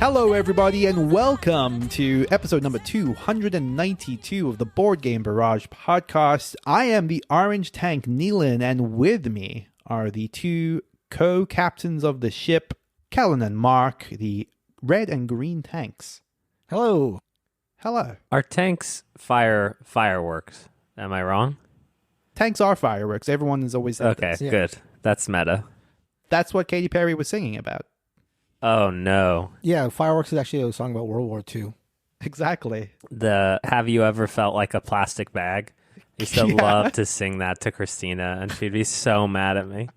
Hello, everybody, and welcome to episode number 292 of the Board Game Barrage podcast. I am the Orange Tank, Neelan, and with me are the two co-captains of the ship, Kellen and Mark, the red and green tanks. Hello. Hello. Are tanks fireworks? Am I wrong? Tanks are fireworks. Everyone has always said Okay, this. Yeah. good. That's meta. That's what Katy Perry was singing about. Oh, no. Yeah, fireworks is actually a song about World War II. Exactly. The Have You Ever Felt Like a Plastic Bag? I used to Yeah. love to sing that to Christina, and she'd be so mad at me.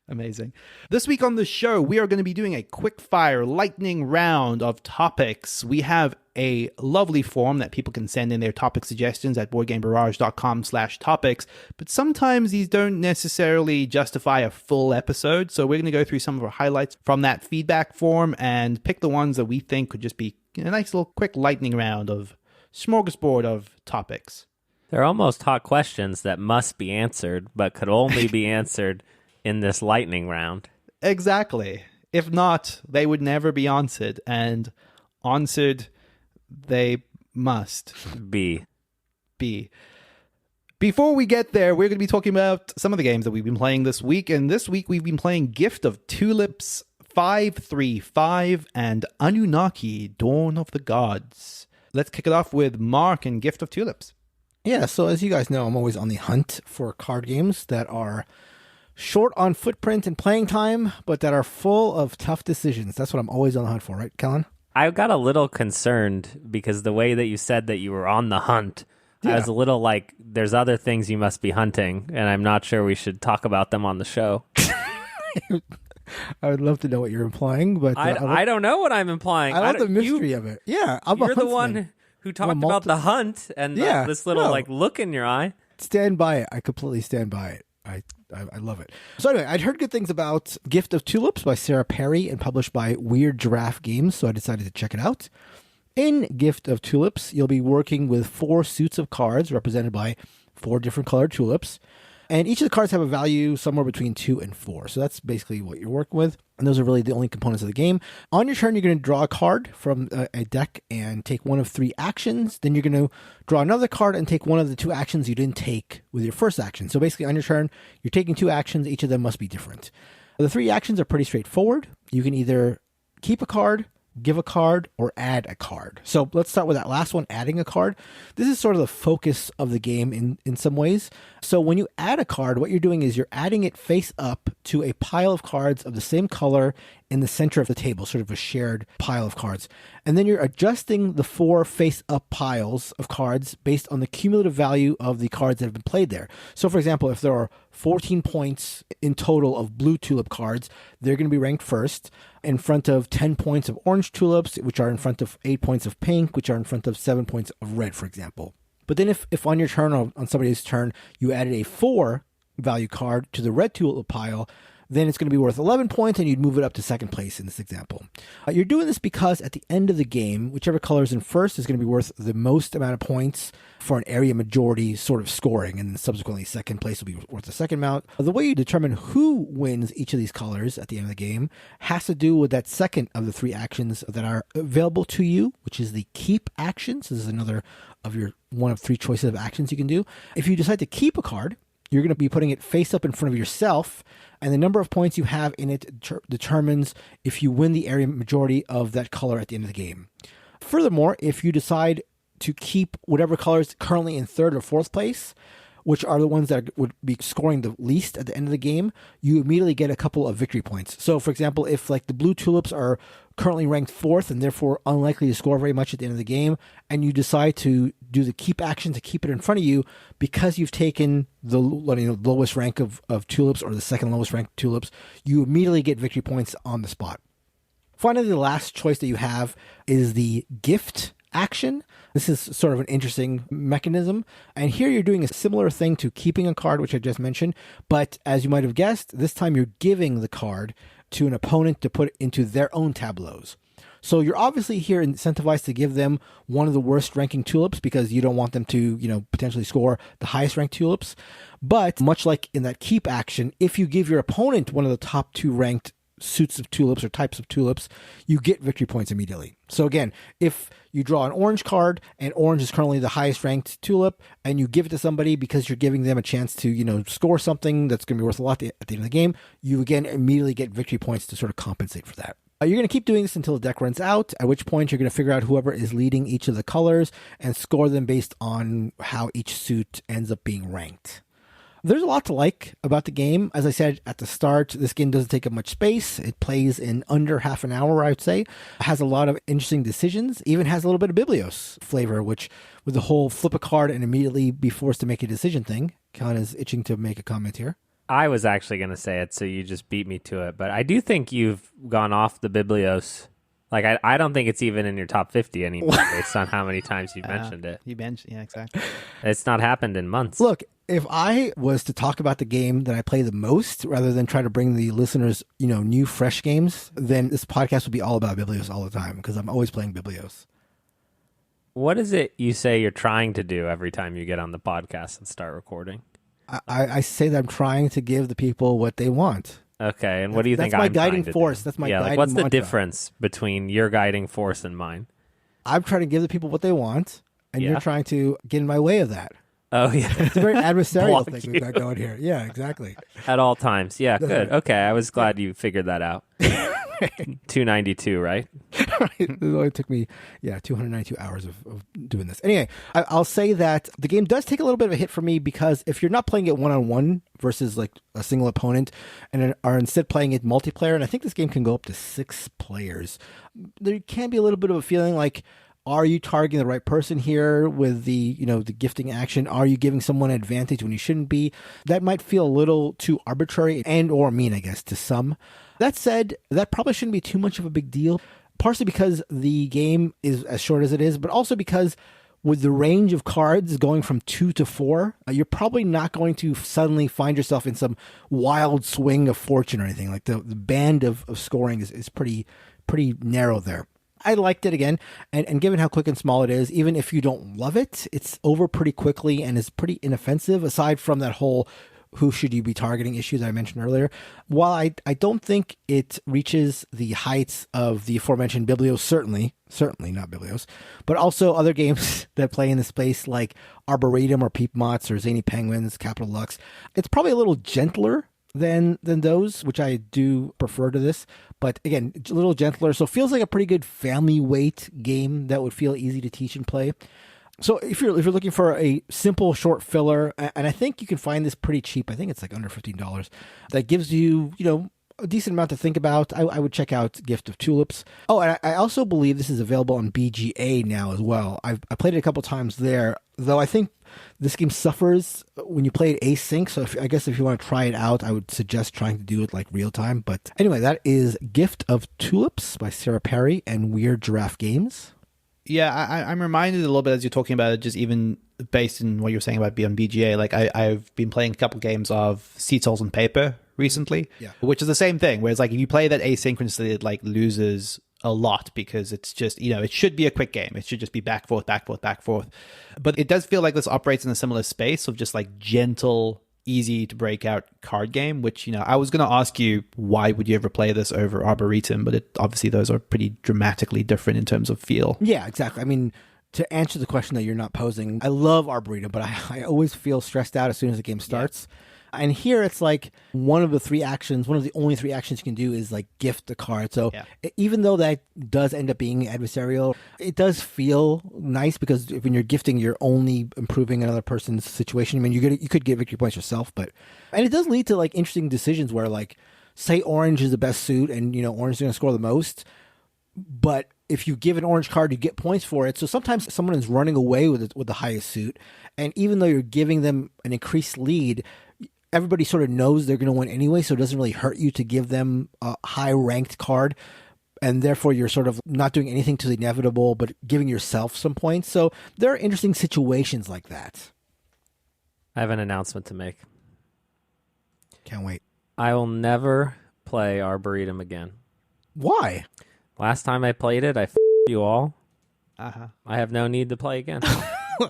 Amazing. This week on the show, we are going to be doing a quick-fire lightning round of topics. We have a lovely form that people can send in their topic suggestions at boardgamebarrage.com/topics, but sometimes these don't necessarily justify a full episode, so we're going to go through some of our highlights from that feedback form and pick the ones that we think could just be a nice little quick lightning round of smorgasbord of topics. They're almost hot questions that must be answered, but could only be answered in this lightning round. Exactly. If not, they would never be answered, and answered they must B. be. Before we get there, we're going to be talking about some of the games that we've been playing this week, and this week we've been playing Gift of Tulips, 535, and Anunnaki, Dawn of the Gods. Let's kick it off with Mark and Gift of Tulips. Yeah, so as you guys know, I'm always on the hunt for card games that are short on footprint and playing time, but that are full of tough decisions. That's what I'm always on the hunt for, right, Kellen? I got a little concerned because the way that you said that you were on the hunt, I was a little like, there's other things you must be hunting, and I'm not sure we should talk about them on the show. I would love to know what you're implying, but I don't know what I'm implying. I love the don't- mystery of it. Yeah, I'm a You're the huntsman. one who talked about the hunt and this little look in your eye. Stand by it. I completely stand by it. I love it. So anyway, I'd heard good things about Gift of Tulips by Sarah Perry and published by Weird Giraffe Games, so I decided to check it out. In Gift of Tulips, you'll be working with 4 suits of cards represented by 4 different colored tulips. And each of the cards have a value somewhere between 2 and 4. So that's basically what you're working with. And those are really the only components of the game. On your turn, you're going to draw a card from a deck and take one of 3 actions. Then you're going to draw another card and take one of the 2 actions you didn't take with your first action. So basically, on your turn, you're taking 2 actions. Each of them must be different. The 3 actions are pretty straightforward. You can either keep a card, give a card, or add a card. So let's start with that last one, adding a card. This is sort of the focus of the game in some ways. So when you add a card, what you're doing is you're adding it face up to a pile of cards of the same color in the center of the table, sort of a shared pile of cards. And then you're adjusting the 4 face-up piles of cards based on the cumulative value of the cards that have been played there. So, for example, if there are 14 points in total of blue tulip cards, they're going to be ranked first in front of 10 points of orange tulips, which are in front of 8 points of pink, which are in front of 7 points of red, for example. But then if on your turn or on somebody's turn, you added a 4 value card to the red tulip pile, then it's going to be worth 11 points, and you'd move it up to second place in this example. You're doing this because at the end of the game, whichever color is in first is going to be worth the most amount of points for an area majority sort of scoring, and then subsequently second place will be worth the second amount. The way you determine who wins each of these colors at the end of the game has to do with that second of the 3 actions that are available to you, which is the keep action. So this is another of your one of 3 choices of actions you can do. If you decide to keep a card, you're going to be putting it face up in front of yourself, and the number of points you have in it determines if you win the area majority of that color at the end of the game. Furthermore, if you decide to keep whatever color is currently in 3rd or 4th place, which are the ones that would be scoring the least at the end of the game, you immediately get a couple of victory points. So, for example, if like the blue tulips are currently ranked 4th and therefore unlikely to score very much at the end of the game, and you decide to do the keep action to keep it in front of you because you've taken the lowest rank of tulips or the second lowest ranked tulips, you immediately get victory points on the spot. Finally, the last choice that you have is the gift action. This is sort of an interesting mechanism. And here you're doing a similar thing to keeping a card, which I just mentioned. But as you might have guessed, this time you're giving the card to an opponent to put into their own tableaus. So you're obviously here incentivized to give them one of the worst ranking tulips because you don't want them to, potentially score the highest ranked tulips. But much like in that keep action, if you give your opponent one of the top 2 ranked suits of tulips or types of tulips, you get victory points immediately. So again, if you draw an orange card and orange is currently the highest ranked tulip and you give it to somebody because you're giving them a chance to, score something that's going to be worth a lot at the end of the game, you again immediately get victory points to sort of compensate for that. You're going to keep doing this until the deck runs out, at which point you're going to figure out whoever is leading each of the colors and score them based on how each suit ends up being ranked. There's a lot to like about the game. As I said at the start, this game doesn't take up much space. It plays in under half an hour, I would say. It has a lot of interesting decisions. Even has a little bit of Biblios flavor, which with the whole flip a card and immediately be forced to make a decision thing. Khan is itching to make a comment here. I was actually going to say it, so you just beat me to it. But I do think you've gone off the Biblios. Like, I don't think it's even in your top 50 anymore, based on how many times you've mentioned it. Yeah, exactly. It's not happened in months. Look, if I was to talk about the game that I play the most, rather than try to bring the listeners, new, fresh games, then this podcast would be all about Biblios all the time, because I'm always playing Biblios. What is it you say you're trying to do every time you get on the podcast and start recording? I say that I'm trying to give the people what they want. Okay, and what do you think that's my I'm guiding trying to force. do? That's my like, guiding what's the mantra. difference between your guiding force and mine? I'm trying to give the people what they want, and you're trying to get in my way of that. Oh, yeah. It's a very adversarial Block thing we've got going here. Yeah, exactly. At all times. Yeah, That's good. right. Okay, I was glad you figured that out. 292, right? It only took me, 292 hours of doing this. Anyway, I'll say that the game does take a little bit of a hit for me because if you're not playing it one-on-one versus like a single opponent and are instead playing it multiplayer, and I think this game can go up to 6 players, there can be a little bit of a feeling like, are you targeting the right person here with the, the gifting action? Are you giving someone an advantage when you shouldn't be? That might feel a little too arbitrary and or mean, I guess, to some. That said, that probably shouldn't be too much of a big deal, partially because the game is as short as it is, but also because with the range of cards going from 2 to 4, you're probably not going to suddenly find yourself in some wild swing of fortune or anything. Like the band of scoring is pretty narrow there. I liked it again, and given how quick and small it is, even if you don't love it, it's over pretty quickly and is pretty inoffensive, aside from that whole who should you be targeting issue that I mentioned earlier. While I don't think it reaches the heights of the aforementioned Biblios, certainly not Biblios, but also other games that play in this space like Arboretum or Peep Mots or Zany Penguins, Capital Lux, it's probably a little gentler than those, which I do prefer to this. But again, a little gentler. So it feels like a pretty good family weight game that would feel easy to teach and play. So if you're looking for a simple short filler, and I think you can find this pretty cheap. I think it's like under $15. That gives you, a decent amount to think about. I would check out Gift of Tulips. Oh, and I also believe this is available on BGA now as well. I played it a couple times there, though I think this game suffers when you play it async. So I guess if you want to try it out, I would suggest trying to do it like real time. But anyway, that is Gift of Tulips by Sarah Perry and Weird Giraffe Games. Yeah, I'm reminded a little bit as you're talking about it, just even based in what you're saying about Beyond BGA. Like I've been playing a couple games of Seed, Souls, and Paper recently, which is the same thing. Whereas like if you play that asynchronously, it like loses a lot because it's just, it should be a quick game. It should just be back, forth, back, forth, back, forth. But it does feel like this operates in a similar space of just like gentle, easy to break out card game, which, I was going to ask you, why would you ever play this over Arboretum? But obviously those are pretty dramatically different in terms of feel. Yeah, exactly. I mean, to answer the question that you're not posing, I love Arboretum, but I always feel stressed out as soon as the game starts. Yeah. And here it's like one of the only 3 actions you can do is like gift the card. So even though that does end up being adversarial, it does feel nice because when you're gifting, you're only improving another person's situation. I mean, you could get victory points yourself, and it does lead to like interesting decisions where like, say orange is the best suit and, orange is going to score the most, but if you give an orange card, you get points for it. So sometimes someone is running away with the highest suit. And even though you're giving them an increased lead, everybody sort of knows they're going to win anyway, so it doesn't really hurt you to give them a high-ranked card, and therefore you're sort of not doing anything to the inevitable, but giving yourself some points. So there are interesting situations like that. I have an announcement to make. Can't wait. I will never play Arboretum again. Why? Last time I played it, I you all. Uh-huh. I have no need to play again.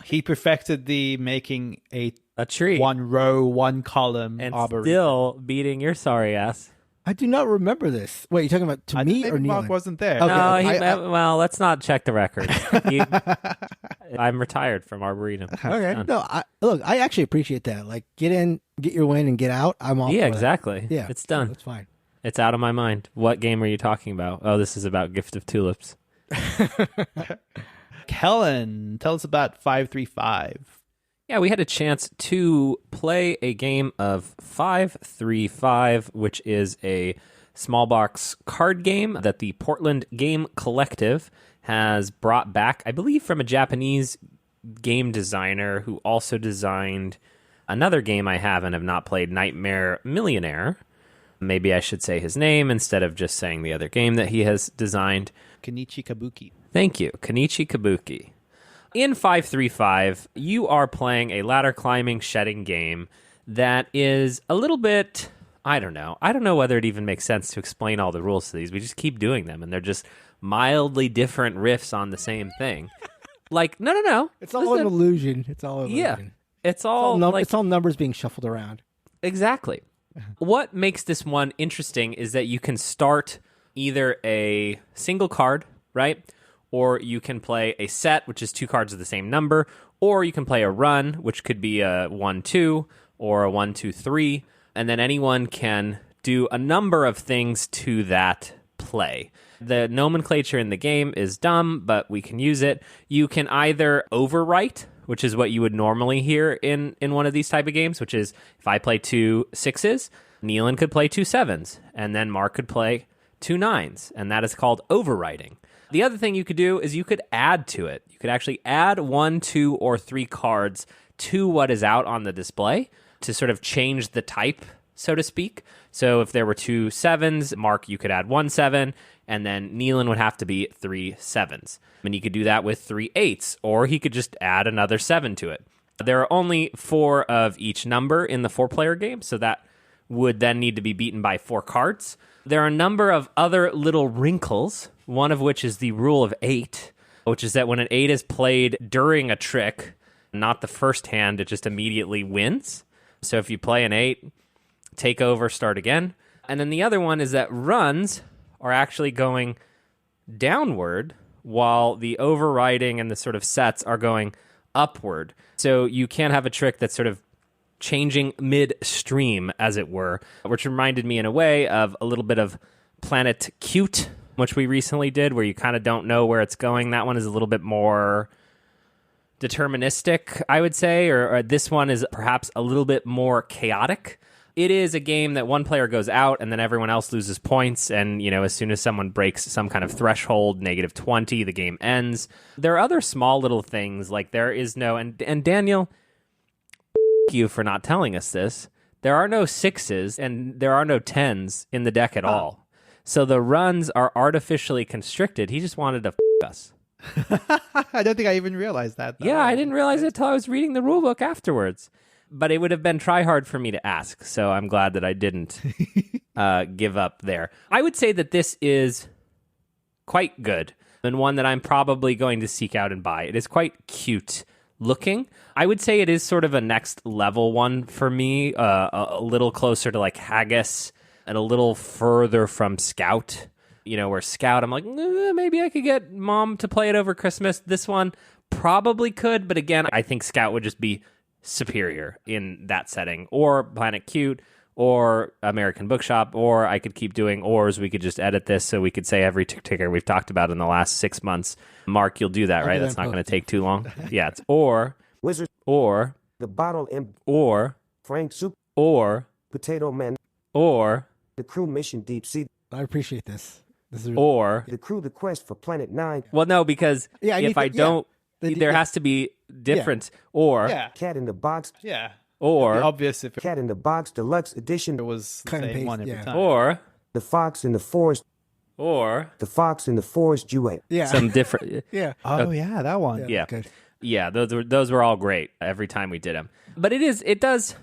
He perfected the making a tree, 1 row, 1 column, and Arboretum. still beating your sorry ass. I do not remember this. Wait, you talking about to me or Maybe Neil? Mark wasn't there. Okay. No, well, let's not check the record. I'm retired from Arboretum. Okay. Done. No, look, I actually appreciate that. Like, get in, get your win, and get out. I'm all Yeah, for exactly. That. Yeah, It's done. That's fine. It's out of my mind. What game are you talking about? Oh, this is about Gift of Tulips. Kellen, tell us about 535. Yeah, we had a chance to play a game of 535, which is a small box card game that the Portland Game Collective has brought back, I believe, from a Japanese game designer who also designed another game I have and have not played, Nightmare Millionaire. Maybe I should say his name instead of just saying the other game that he has designed. Kenichi Kabuki. Thank you, Kenichi Kabuki. In 535, you are playing a ladder climbing shedding game that is a little bit, I don't know whether it even makes sense to explain all the rules to these. We just keep doing them, and they're just mildly different riffs on the same thing. Like, no. It's all an illusion. It's all illusion. Yeah. It's all it's all numbers being shuffled around. Exactly. What makes this one interesting is that you can start either a single card, right? Or you can play a set, which is 2 cards of the same number, or you can play a run, which could be a 1-2 or a 1-2-3, and then anyone can do a number of things to that play. The nomenclature in the game is dumb, but we can use it. You can either overwrite, which is what you would normally hear in one of these type of games, which is if I play 2 6s, Nealon could play 2 7s, and then Mark could play 2 9s, and that is called overwriting. The other thing you could do is you could add to it. You could actually add 1, 2, or 3 cards to what is out on the display to sort of change the type, so to speak. So if there were 2 7s, Mark, you could add 1 7, and then Nealon would have to be 3 7s. And you could do that with 3 8s, or he could just add another 7 to it. There are only 4 of each number in the 4-player game, so that would then need to be beaten by 4 cards. There are a number of other little wrinkles, one of which is the rule of 8, which is that when an 8 is played during a trick, not the first hand, it just immediately wins. So if you play an 8, take over, start again. And then the other one is that runs are actually going downward while the overriding and the sort of sets are going upward. So you can't have a trick that's sort of changing midstream, as it were, which reminded me in a way of a little bit of Planet Cute, which we recently did, where you kind of don't know where it's going. That one is a little bit more deterministic, I would say, or this one is perhaps a little bit more chaotic. It is a game that one player goes out and then everyone else loses points, and as soon as someone breaks some kind of threshold, -20, the game ends. There are other small little things, like there is no, and Daniel, you for not telling us this, there are no 6s and there are no 10s in the deck at all. So the runs are artificially constricted. He just wanted to us. I don't think I even realized that, though. Yeah, I didn't realize it until I was reading the rule book afterwards. But it would have been try hard for me to ask, so I'm glad that I didn't give up there. I would say that this is quite good, and one that I'm probably going to seek out and buy. It is quite cute looking. I would say it is sort of a next level one for me, a little closer to like Haggis and a little further from Scout. Where Scout, I'm like, maybe I could get Mom to play it over Christmas. This one probably could, but again, I think Scout would just be superior in that setting, or Planet Cute, or American Bookshop, or I could keep doing ors. We could just edit this so we could say every ticker we've talked about in the last 6 months. Mark, you'll do that, right? That's not going to take too long. Yeah, it's or, Wizard, or, the bottle and or, Frank Soup, or, Potato Man, or, the crew mission Deep Sea, I appreciate this. This is or. the crew the quest for Planet 9, Well, no, because Yeah, if I don't, there has to be difference. Or, Yeah. Cat in the Box, Yeah. or, It'd be obvious if Cat in the Box Deluxe Edition, it was the Cut and same paste, one every yeah. time. or, The Fox in the Forest, or The Fox in the Forest Duet, yeah. some different. yeah. Oh, yeah, that one. Yeah. Good. Yeah, those were all great every time we did them. But it does.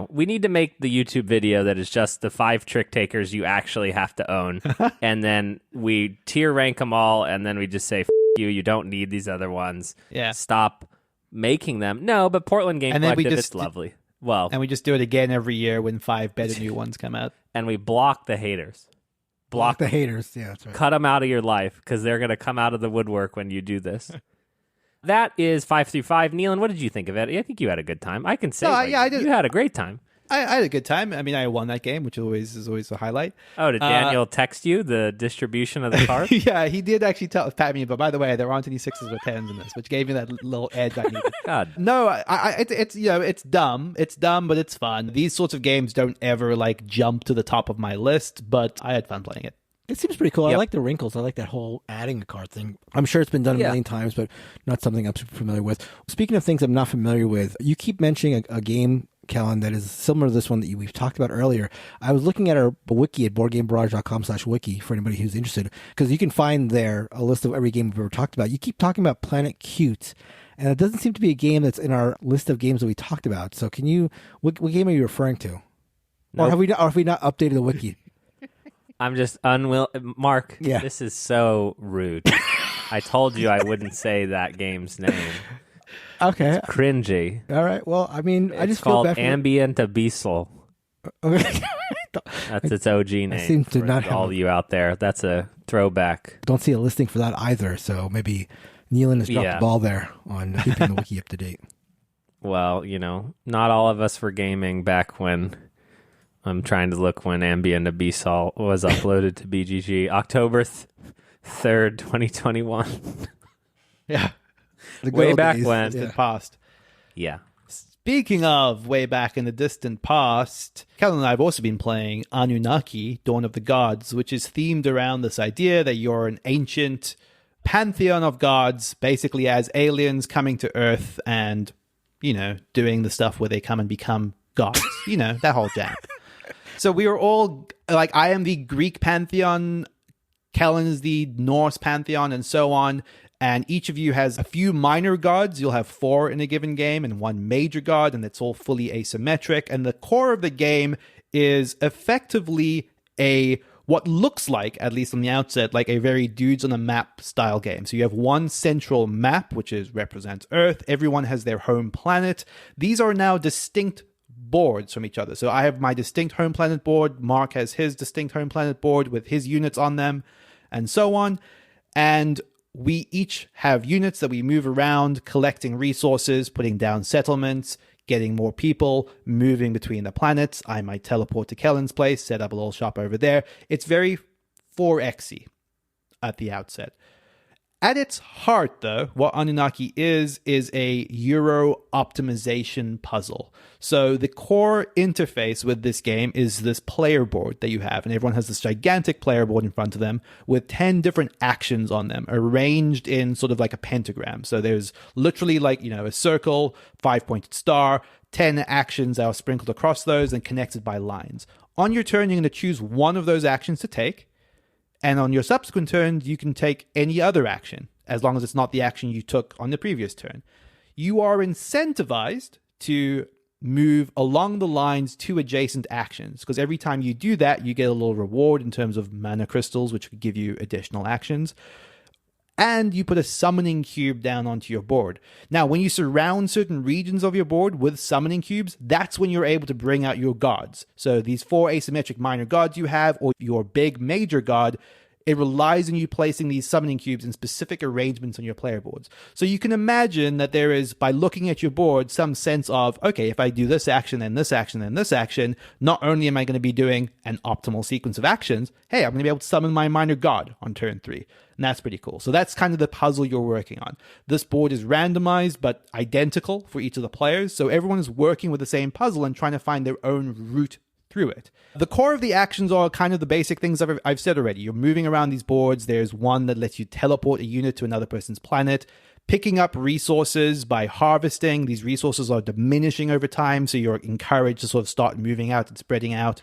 We need to make the YouTube video that is just the 5 trick takers you actually have to own, and then we tier rank them all, and then we just say, F you don't need these other ones. Yeah. Stop making them. No, but Portland Game And then we Collective, just it's lovely. Well, And we just do it again every year when 5 better new ones come out. and we block the haters. Block the haters. Yeah, that's right. Cut them out of your life because they're going to come out of the woodwork when you do this. That is 5 through 5. Nealon, what did you think of it? I think you had a good time. I can say I did. You had a great time. I had a good time. I mean, I won that game, which is always a highlight. Oh, did Daniel text you the distribution of the cards? Yeah, he did actually pat me. But by the way, there aren't any 6s or 10s in this, which gave me that little edge I needed. God. No, it's it's dumb. It's dumb, but it's fun. These sorts of games don't ever like jump to the top of my list, but I had fun playing it. It seems pretty cool. I Yep. like the wrinkles. I like that whole adding a card thing. I'm sure it's been done a million times, but not something I'm super familiar with. Speaking of things I'm not familiar with, you keep mentioning a game, Kellen, that is similar to this one that we've talked about earlier. I was looking at our wiki at boardgamebarrage.com/wiki for anybody who's interested, because you can find there a list of every game we've ever talked about. You keep talking about Planet Cute, and it doesn't seem to be a game that's in our list of games that we talked about. So can you, what game are you referring to? Nope. Or have we not updated the wiki? I'm just Mark, Yeah. This is so rude. I told you I wouldn't say that game's name. Okay. Cringy. All right. Well, I mean, I It's just feel called bad for Ambient Abyssal. Okay. That's its OG name. seem to for not have all a- you out there. That's a throwback. Don't see a listing for that either. So maybe Nealon has dropped Yeah. the ball there on keeping the wiki up to date. Well, not all of us were gaming back when. I'm trying to look when Ambient Abyssal was uploaded to BGG. October 3rd, 2021. Yeah, The good Way old back days. when. Yeah. distant past. Yeah. Speaking of way back in the distant past, Kellen and I have also been playing Anunnaki, Dawn of the Gods, which is themed around this idea that you're an ancient pantheon of gods, basically as aliens coming to Earth and, doing the stuff where they come and become gods. That whole jam. So we are all, like, I am the Greek pantheon, Kellen is the Norse pantheon, and so on. And each of you has a few minor gods. You'll have 4 in a given game and 1 major god, and it's all fully asymmetric. And the core of the game is effectively what looks like, at least on the outset, like a very dudes on a map style game. So you have one central map, which represents Earth. Everyone has their home planet. These are now distinct boards from each other. So I have my distinct home planet board. Mark has his distinct home planet board with his units on them, and so on. And we each have units that we move around, collecting resources, putting down settlements, getting more people, moving between the planets. I might teleport to Kellen's place, set up a little shop over there. It's very 4X-y at the outset. At its heart, though, what Anunnaki is a Euro optimization puzzle. So the core interface with this game is this player board that you have, and everyone has this gigantic player board in front of them with 10 different actions on them, arranged in sort of like a pentagram. So there's literally like, a circle, 5-pointed star, 10 actions that are sprinkled across those and connected by lines. On your turn, you're going to choose one of those actions to take. And on your subsequent turn, you can take any other action, as long as it's not the action you took on the previous turn. You are incentivized to move along the lines to adjacent actions, because every time you do that, you get a little reward in terms of mana crystals, which could give you additional actions. And you put a summoning cube down onto your board. Now, when you surround certain regions of your board with summoning cubes, that's when you're able to bring out your gods. So these 4 asymmetric minor gods you have, or your big major god, it relies on you placing these summoning cubes in specific arrangements on your player boards. So you can imagine that there is, by looking at your board, some sense of, okay, if I do this action, then this action, then this action, not only am I going to be doing an optimal sequence of actions, hey, I'm going to be able to summon my minor god on turn 3. And that's pretty cool. So that's kind of the puzzle you're working on. This board is randomized, but identical for each of the players. So everyone is working with the same puzzle and trying to find their own route through it. The core of the actions are kind of the basic things I've said already. You're moving around these boards. There's one that lets you teleport a unit to another person's planet. Picking up resources by harvesting. These resources are diminishing over time, so you're encouraged to sort of start moving out and spreading out.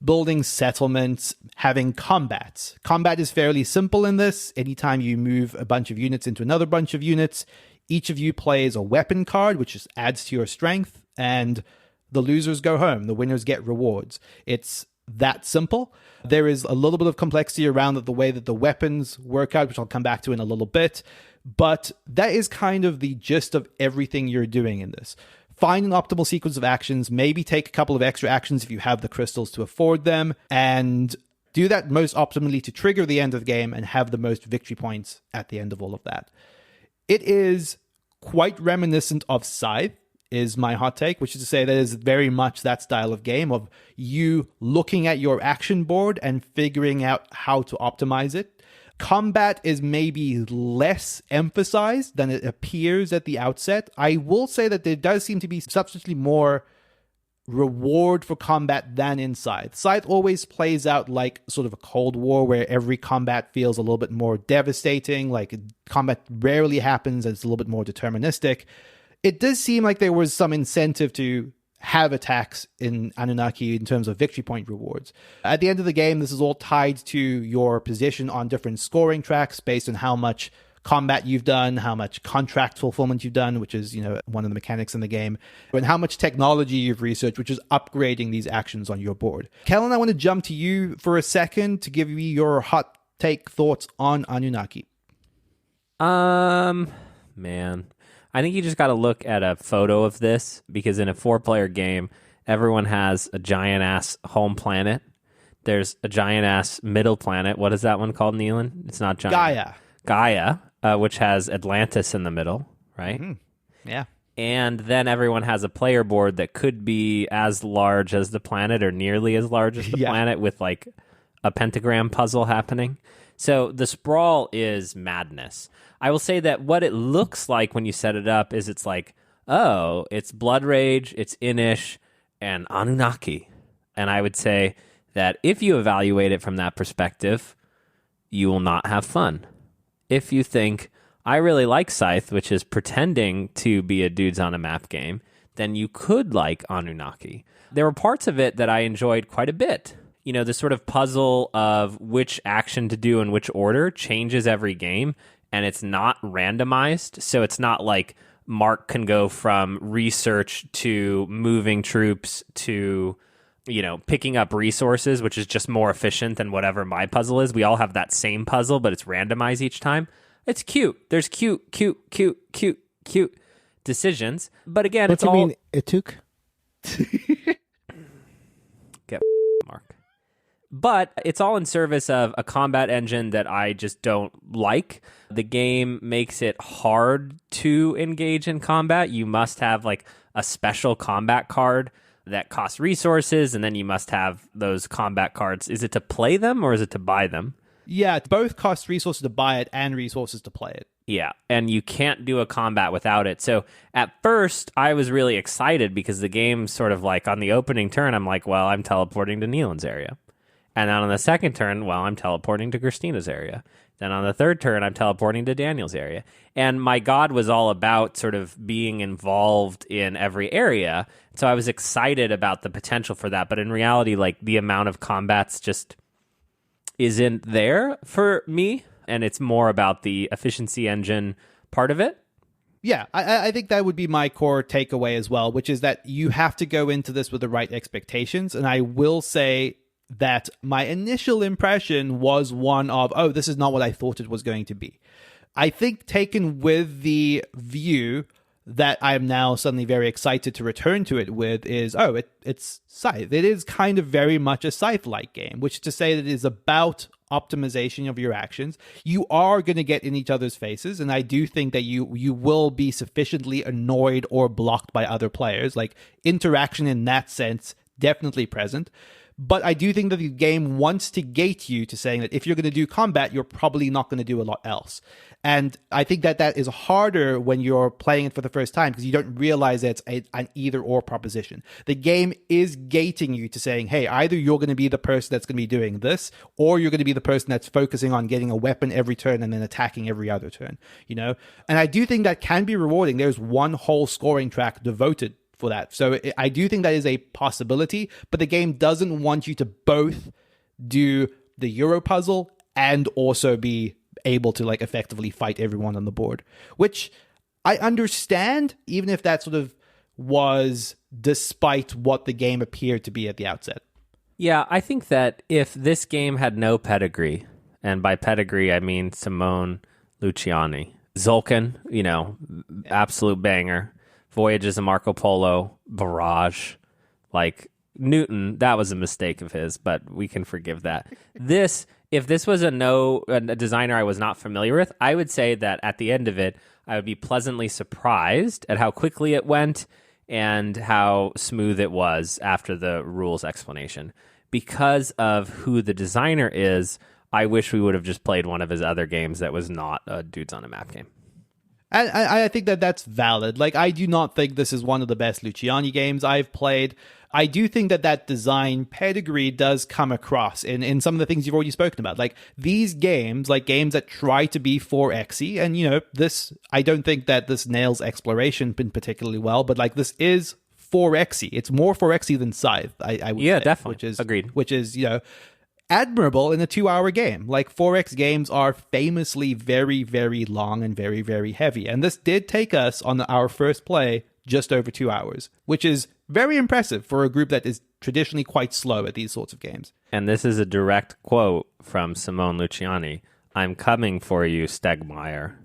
Building settlements, having combats. Combat is fairly simple in this. Anytime you move a bunch of units into another bunch of units, each of you plays a weapon card, which just adds to your strength, and the losers go home. The winners get rewards. It's that simple. There is a little bit of complexity around the way that the weapons work out, which I'll come back to in a little bit. But that is kind of the gist of everything you're doing in this. find an optimal sequence of actions, maybe take a couple of extra actions if you have the crystals to afford them, and do that most optimally to trigger the end of the game and have the most victory points at the end of all of that. It is quite reminiscent of Scythe, is my hot take, which is to say that is very much that style of game of you looking at your action board and figuring out how to optimize it. Combat is maybe less emphasized than it appears at the outset. I will say that there does seem to be substantially more reward for combat than in Scythe. Scythe always plays out like sort of a Cold War where every combat feels a little bit more devastating, like combat rarely happens and it's a little bit more deterministic. It does seem like there was some incentive to have attacks in Anunnaki in terms of victory point rewards. At the end of the game, this is all tied to your position on different scoring tracks based on how much combat you've done, how much contract fulfillment you've done, which is, one of the mechanics in the game, and how much technology you've researched, which is upgrading these actions on your board. Kellen, I want to jump to you for a second to give me your hot take thoughts on Anunnaki. Man, I think you just got to look at a photo of this, because in a 4-player game, everyone has a giant-ass home planet. There's a giant-ass middle planet. What is that one called, Neelan? It's not giant. Gaia, which has Atlantis in the middle, right? Mm-hmm. Yeah. And then everyone has a player board that could be as large as the planet or nearly as large as the planet with like a pentagram puzzle happening. So the sprawl is madness. I will say that what it looks like when you set it up is it's like, oh, it's Blood Rage, it's Inish, and Anunnaki. And I would say that if you evaluate it from that perspective, you will not have fun. If you think, I really like Scythe, which is pretending to be a dudes on a map game, then you could like Anunnaki. There were parts of it that I enjoyed quite a bit. The sort of puzzle of which action to do in which order changes every game, and it's not randomized. So it's not like Mark can go from research to moving troops to, picking up resources, which is just more efficient than whatever my puzzle is. We all have that same puzzle, but it's randomized each time. It's cute. There's cute decisions. But again, What it's do you all... mean, it took? Get Mark. But it's all in service of a combat engine that I just don't like. The game makes it hard to engage in combat. You must have like a special combat card that costs resources, and then you must have those combat cards. Is it to play them or is it to buy them? Yeah, both cost resources to buy it and resources to play it. Yeah, and you can't do a combat without it. So at first, I was really excited because the game sort of like on the opening turn, I'm like, well, I'm teleporting to Neelan's area. And then on the second turn, well, I'm teleporting to Christina's area. Then on the third turn, I'm teleporting to Daniel's area. And my god was all about sort of being involved in every area. So I was excited about the potential for that. But in reality, like the amount of combats just isn't there for me. And it's more about the efficiency engine part of it. Yeah, I think that would be my core takeaway as well, which is that you have to go into this with the right expectations. And I will say that my initial impression was one of, oh, this is not what I thought it was going to be. I think taken with the view that I'm now suddenly very excited to return to it with is, oh, it's Scythe. It is kind of very much a Scythe-like game, which is to say that it is about optimization of your actions. You are going to get in each other's faces, and I do think that you will be sufficiently annoyed or blocked by other players. Like, interaction in that sense, definitely present. But I do think that the game wants to gate you to saying that if you're going to do combat, you're probably not going to do a lot else. And I think that is harder when you're playing it for the first time because you don't realize that it's an either-or proposition. The game is gating you to saying, hey, either you're going to be the person that's going to be doing this, or you're going to be the person that's focusing on getting a weapon every turn and then attacking every other turn, And I do think that can be rewarding. There's one whole scoring track devoted for that. So I do think that is a possibility, but the game doesn't want you to both do the Euro puzzle and also be able to like effectively fight everyone on the board, which I understand, even if that sort of was despite what the game appeared to be at the outset. Yeah, I think that if this game had no pedigree, and by pedigree I mean Simone Luciani, Zulkin, absolute banger. Voyages of Marco Polo, Barrage, like Newton, that was a mistake of his, but we can forgive that. If this was a designer I was not familiar with, I would say that at the end of it, I would be pleasantly surprised at how quickly it went and how smooth it was after the rules explanation. Because of who the designer is, I wish we would have just played one of his other games that was not a Dudes on a Map game. And I think that that's valid. Like, I do not think this is one of the best Luciani games I've played. I do think that design pedigree does come across in some of the things you've already spoken about. Like, these games, like games that try to be 4Xy, and, you know, this, I don't think that this nails exploration particularly well, but, like, this is 4Xy. It's more 4Xy than Scythe, I would say. Definitely. Agreed. Which is, you know, admirable in a 2-hour game. Like, 4X games are famously very, very long and very, very heavy. And this did take us on our first play just over 2 hours, which is very impressive for a group that is traditionally quite slow at these sorts of games. And this is a direct quote from Simone Luciani. "I'm coming for you, Stegmeyer."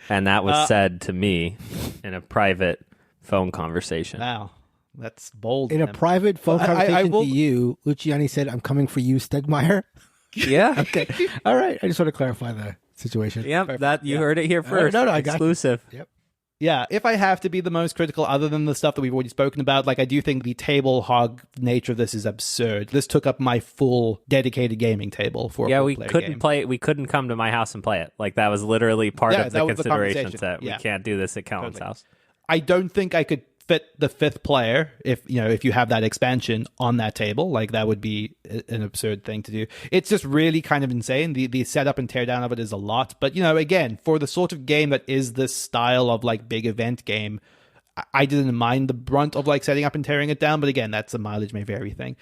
And that was said to me in a private phone conversation. Wow. That's bold. In a private phone conversation to you, Luciani said, "I'm coming for you, Stegmeyer." Yeah. Okay. All right. I just want to clarify the situation. Yep. That you heard it here first. No, I got exclusive. Yep. Yeah, if I have to be the most critical, other than the stuff that we've already spoken about, like, I do think the table hog nature of this is absurd. This took up my full dedicated gaming table for a we full-player couldn't game. play it. We couldn't come to my house and play it. Like, that was literally part of the that was the considerations conversation. that we can't do this at Callan's house. I don't think I could fit the fifth player if you have that expansion on that table. Like, that would be an absurd thing to do. It's just really kind of insane. The setup and teardown of it is a lot, but again, for the sort of game that is this style of like big event game, I didn't mind the brunt of like setting up and tearing it down. But again, that's a mileage may vary thing.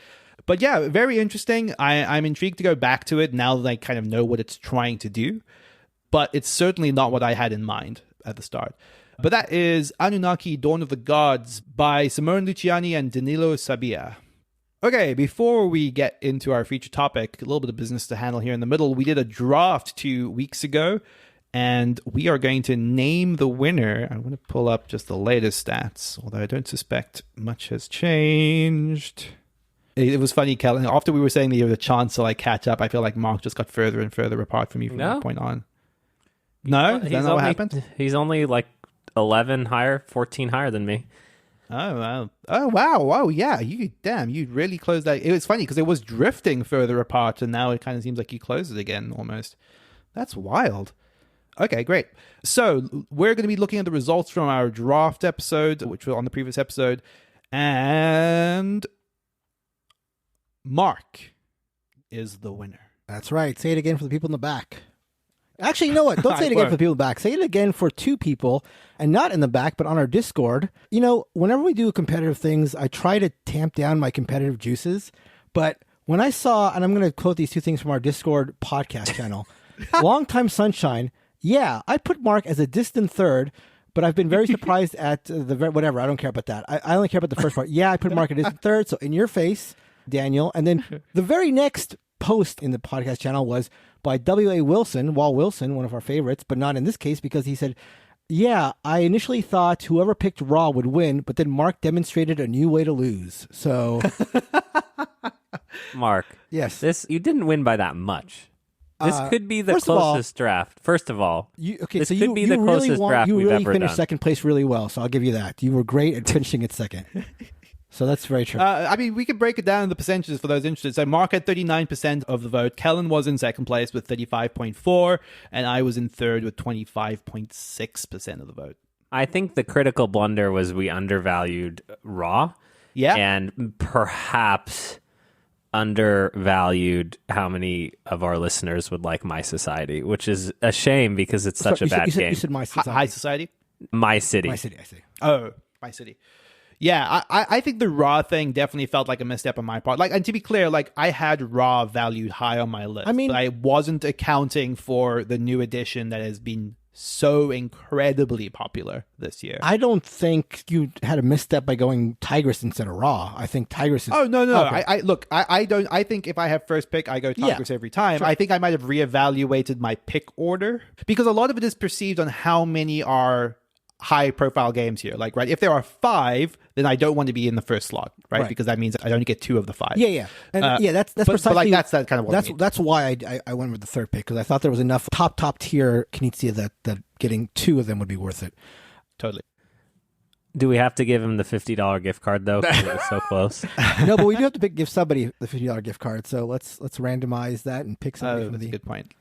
But yeah, very interesting. I'm intrigued to go back to it now that I kind of know what it's trying to do, but it's certainly not what I had in mind at the start. But that is Anunnaki, Dawn of the Gods by Simone Luciani and Danilo Sabia. Okay, before we get into our feature topic, a little bit of business to handle here in the middle. We did a draft 2 weeks ago, and we are going to name the winner. I want to pull up just the latest stats, although I don't suspect much has changed. It was funny, Kellen. After we were saying that you had a chance to like catch up, I feel like Mark just got further and further apart from you from that point on. No? Is that not what happened? He's only like 11 higher, 14 higher than me. Oh, wow. Oh, wow. Wow. Yeah. You really closed that. It was funny because it was drifting further apart, and now it kind of seems like you closed it again almost. That's wild. Okay, great. So we're going to be looking at the results from our draft episode, which were on the previous episode. And Mark is the winner. That's right. Say it again for the people in the back. Actually, you know what? Don't say it again for the people in the back. Say it again for 2 people, and not in the back, but on our Discord. Whenever we do competitive things, I try to tamp down my competitive juices. But when I saw, and I'm going to quote these 2 things from our Discord podcast channel, Longtime Sunshine, yeah, I put Mark as a distant third, but I've been very surprised at whatever. I don't care about that. I only care about the first part. Yeah, I put Mark as a distant third, so in your face, Daniel. And then the very next post in the podcast channel was by W.A. Wilson, Wall Wilson, one of our favorites, but not in this case because he said, yeah, I initially thought whoever picked Raw would win, but then Mark demonstrated a new way to lose. So, Mark, yes, you didn't win by that much. This could be the closest draft. First of all, this could be the closest draft we've ever done. You really finished second place really well, so I'll give you that. You were great at finishing it second. So that's very true. We could break it down in the percentages for those interested. So Mark had 39% of the vote. Kellen was in second place with 35.4%, and I was in third with 25.6% of the vote. I think the critical blunder was we undervalued Raw. Yeah. And perhaps undervalued how many of our listeners would like My Society, which is a shame because it's such a bad game. You said My Society. High Society? My City. My City, I see. Oh, My City. Yeah, I think the Raw thing definitely felt like a misstep on my part. Like, and to be clear, like I had Raw valued high on my list. But I wasn't accounting for the new edition that has been so incredibly popular this year. I don't think you had a misstep by going Tigris instead of Raw. I think Tigris is... Oh, no. Okay. I think if I have first pick, I go Tigris every time. Sure. I think I might have reevaluated my pick order because a lot of it is perceived on how many are high profile games here. Like, right, if there are 5, then I don't want to be in the first slot, right? Right. Because that means I only get 2 of the 5. Yeah. And that's but precisely like that's that kind of what I mean. that's why I went with the third pick, because I thought there was enough top tier Knizia that getting 2 of them would be worth it. Totally. Do we have to give him the $50 gift card though? 'Cause it was so close. No, but we do have to give somebody the $50 gift card. So let's randomize that and pick somebody for That's a the. good point.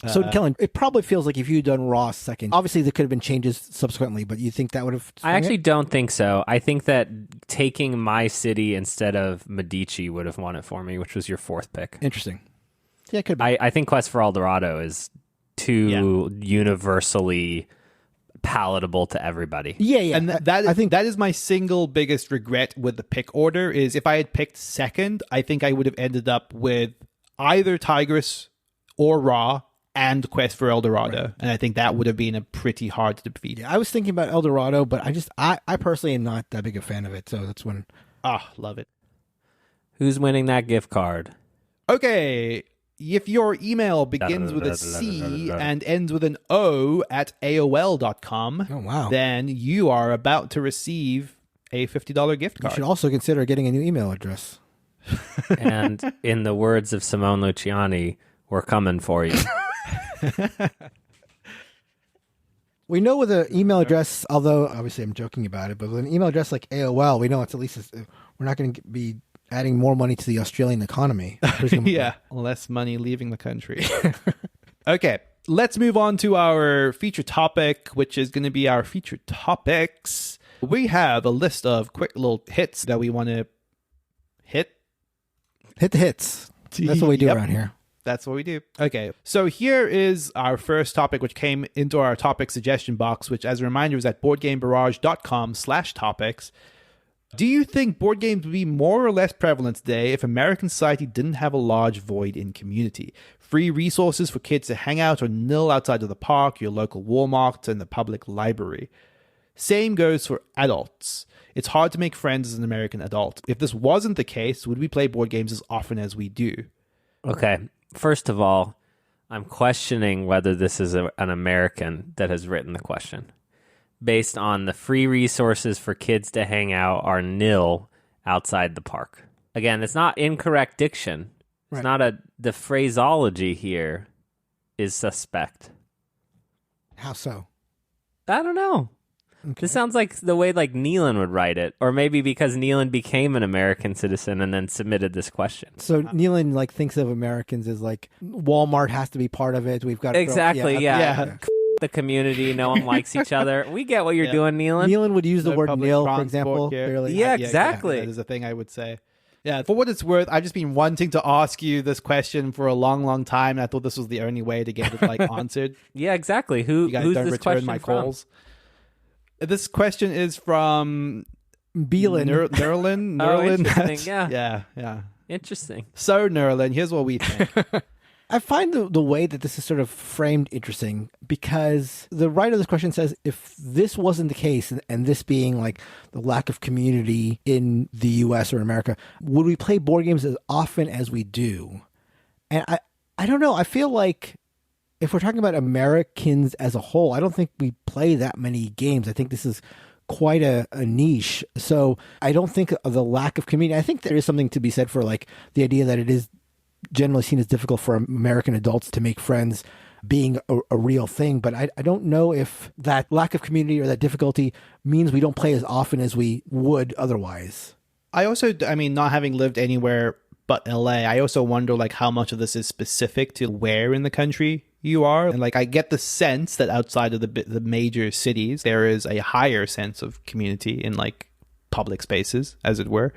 So Kellen, it probably feels like if you'd done Raw second, obviously there could have been changes subsequently, but you think that would have? I actually don't think so. I think that taking my city instead of Medici would have won it for me, which was your 4th pick. Interesting. Yeah, it could be. I think Quest for El Dorado is too universally palatable to everybody. Yeah. And I think that is my single biggest regret with the pick order is if I had picked second, I think I would have ended up with either Tigris or Ra and Quest for El Dorado. Right. And I think that would have been a pretty hard to defeat. Yeah, I was thinking about El Dorado, but I personally am not that big a fan of it. So that's when. Love it. Who's winning that gift card? Okay. If your email begins with a C and ends with an O at AOL.com, oh, wow. then you are about to receive a $50 gift card. You should also consider getting a new email address. And in the words of Simone Luciani, we're coming for you. We know with an email address, although obviously I'm joking about it, but with an email address like AOL, we know it's at least we're not going to be adding more money to the Australian economy. Yeah, less money leaving the country. Okay, let's move on to our feature topic, which is going to be our feature topics. We have a list of quick little hits that we want to hit the hits. That's what we do around here. That's what we do. Okay, so here is our first topic, which came into our topic suggestion box, which, as a reminder, is at boardgamebarrage.com/topics. Do you think board games would be more or less prevalent today if American society didn't have a large void in community? Free resources for kids to hang out or nil outside of the park, your local Walmart, and the public library. Same goes for adults. It's hard to make friends as an American adult. If this wasn't the case, would we play board games as often as we do? Okay. First of all, I'm questioning whether this is an American that has written the question. Based on the free resources for kids to hang out are nil outside the park. Again, it's not incorrect diction. It's not the phraseology here is suspect. How so? I don't know. Okay. This sounds like the way like Nealon would write it, or maybe because Nealon became an American citizen and then submitted this question. So Nealon like thinks of Americans as like Walmart has to be part of it. We've got exactly, yeah. The community, no one likes each other. We get what you're doing, Nealon. Nealon would use the word nil, for example. Yeah, exactly. That is a thing I would say. Yeah, for what it's worth, I've just been wanting to ask you this question for a long, long time, and I thought this was the only way to get it answered. Yeah, exactly. You guys who's don't this return question my from? calls. This question is from Beelan. Nerlin. Oh, interesting. Yeah. Yeah. Interesting. So, Nerlin, here's what we think. I find the way that this is sort of framed interesting because the writer of this question says if this wasn't the case, and this being like the lack of community in the U.S. or America, would we play board games as often as we do? And I don't know. I feel like if we're talking about Americans as a whole, I don't think we play that many games. I think this is quite a niche. So I don't think of the lack of community. I think there is something to be said for like the idea that it is generally seen as difficult for American adults to make friends being a real thing. But I don't know if that lack of community or that difficulty means we don't play as often as we would otherwise. Not having lived anywhere but LA, I also wonder like how much of this is specific to where in the country you are. And like I get the sense that outside of the major cities, there is a higher sense of community in like public spaces, as it were.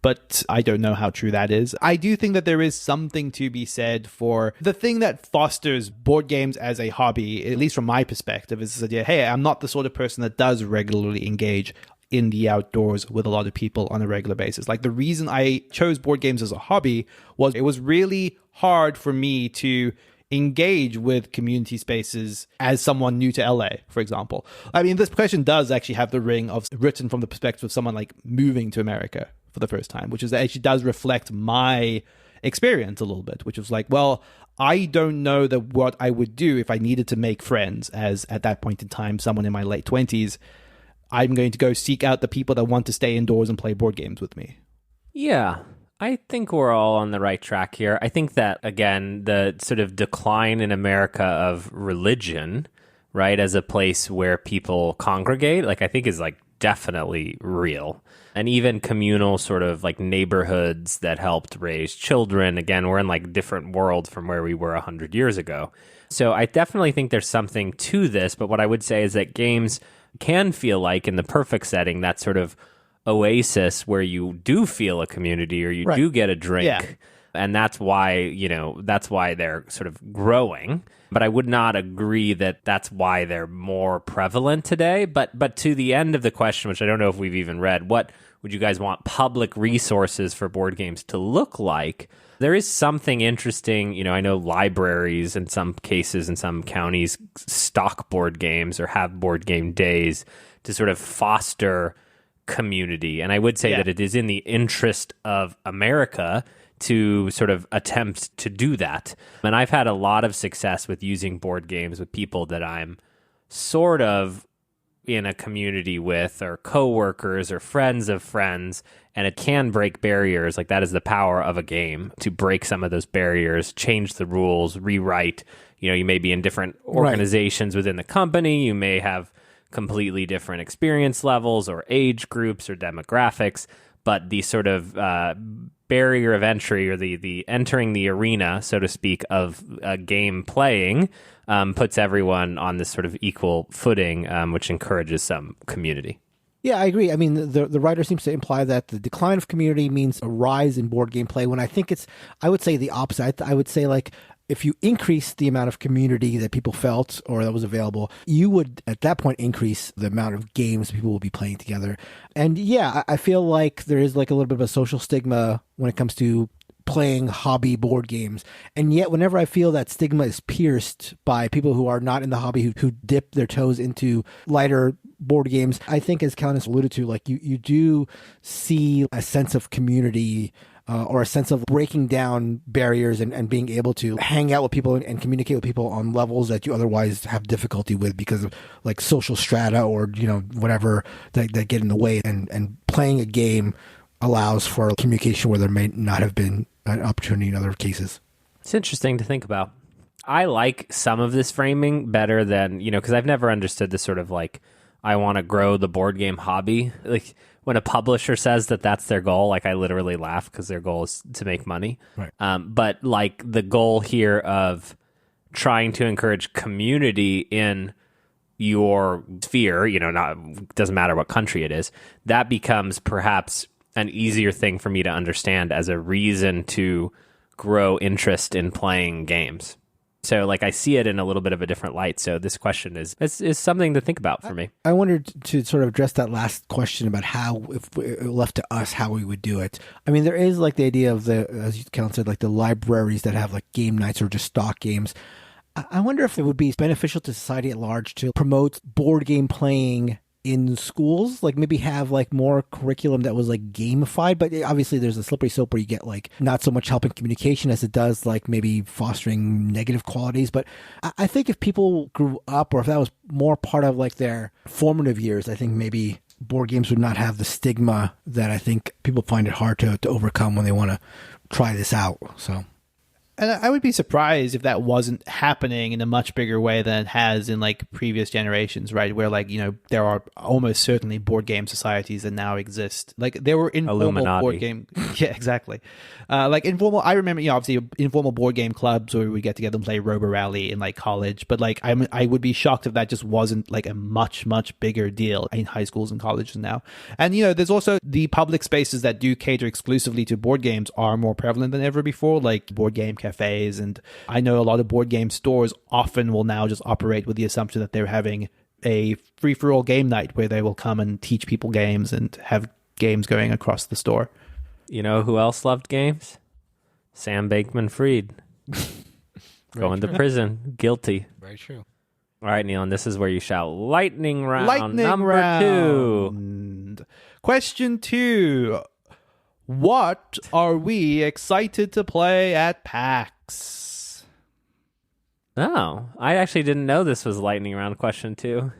But I don't know how true that is. I do think that there is something to be said for the thing that fosters board games as a hobby, at least from my perspective, is this idea, hey, I'm not the sort of person that does regularly engage in the outdoors with a lot of people on a regular basis. Like the reason I chose board games as a hobby was it was really hard for me to engage with community spaces as someone new to LA, for example. I mean, this question does actually have the ring of written from the perspective of someone like moving to America for the first time, which is that actually does reflect my experience a little bit, which was like, well, I don't know that what I would do if I needed to make friends, as at that point in time, someone in my late 20s, I'm going to go seek out the people that want to stay indoors and play board games with me. Yeah, I think we're all on the right track here. I think that, again, the sort of decline in America of religion, right, as a place where people congregate, like I think is like definitely real. And even communal sort of like neighborhoods that helped raise children. Again, we're in like different world from where we were 100 years ago. So I definitely think there's something to this. But what I would say is that games can feel like, in the perfect setting, that sort of oasis where you do feel a community or you do get a drink. Yeah. And that's why, that's why they're sort of growing. But I would not agree that that's why they're more prevalent today. But to the end of the question, which I don't know if we've even read, what would you guys want public resources for board games to look like? There is something interesting. I know libraries in some cases, in some counties, stock board games or have board game days to sort of foster community. And I would say that it is in the interest of America to sort of attempt to do that. And I've had a lot of success with using board games with people that I'm sort of in a community with, or coworkers or friends of friends, and it can break barriers. Like, that is the power of a game, to break some of those barriers, change the rules, rewrite. You may be in different organizations within the company. You may have completely different experience levels or age groups or demographics, but the sort of barrier of entry, or the entering the arena, so to speak, of a game playing puts everyone on this sort of equal footing, which encourages some community. Yeah, I agree. I mean, the writer seems to imply that the decline of community means a rise in board game play, when I think I would say the opposite. I would say, like, if you increase the amount of community that people felt or that was available, you would at that point increase the amount of games people will be playing together. And yeah, I feel like there is like a little bit of a social stigma when it comes to playing hobby board games. And yet whenever I feel that stigma is pierced by people who are not in the hobby, who dip their toes into lighter board games, I think, as Countess alluded to, like you do see a sense of community, or a sense of breaking down barriers and being able to hang out with people and communicate with people on levels that you otherwise have difficulty with because of like social strata or, whatever that get in the way. And playing a game allows for communication where there may not have been an opportunity in other cases. It's interesting to think about. I like some of this framing better than, because I've never understood this sort of like, I want to grow the board game hobby. Like, when a publisher says that that's their goal, like, I literally laugh, because their goal is to make money. Right. But like the goal here of trying to encourage community in your sphere, doesn't matter what country it is, that becomes perhaps an easier thing for me to understand as a reason to grow interest in playing games. So, like, I see it in a little bit of a different light. So this question is something to think about for me. I wanted to sort of address that last question about how, if it left to us, how we would do it. I mean, there is like the idea of as you said, like the libraries that have like game nights or just stock games. I wonder if it would be beneficial to society at large to promote board game playing in schools, like maybe have like more curriculum that was like gamified, but obviously there's a slippery slope where you get like not so much help in communication as it does like maybe fostering negative qualities. But I think if people grew up, or if that was more part of like their formative years, I think maybe board games would not have the stigma that I think people find it hard to overcome when they want to try this out. So. And I would be surprised if that wasn't happening in a much bigger way than it has in like previous generations, right? Where like, there are almost certainly board game societies that now exist. Like there were informal Illuminati. board game. Yeah, exactly. Like informal, I remember, obviously informal board game clubs where we would get together and play Robo Rally in like college. But like, I would be shocked if that just wasn't like a much, much bigger deal in high schools and colleges now. And, there's also the public spaces that do cater exclusively to board games are more prevalent than ever before, like board game cafes. And I know a lot of board game stores often will now just operate with the assumption that they're having a free-for-all game night where they will come and teach people games and have games going across the store. You know who else loved games? Sam Bankman-Fried. Going to prison. Guilty. Very true. All right, Neil, and this is where you shout lightning round Lightning number round. 2. Question 2. What are we excited to play at PAX? Oh, I actually didn't know this was lightning round question 2.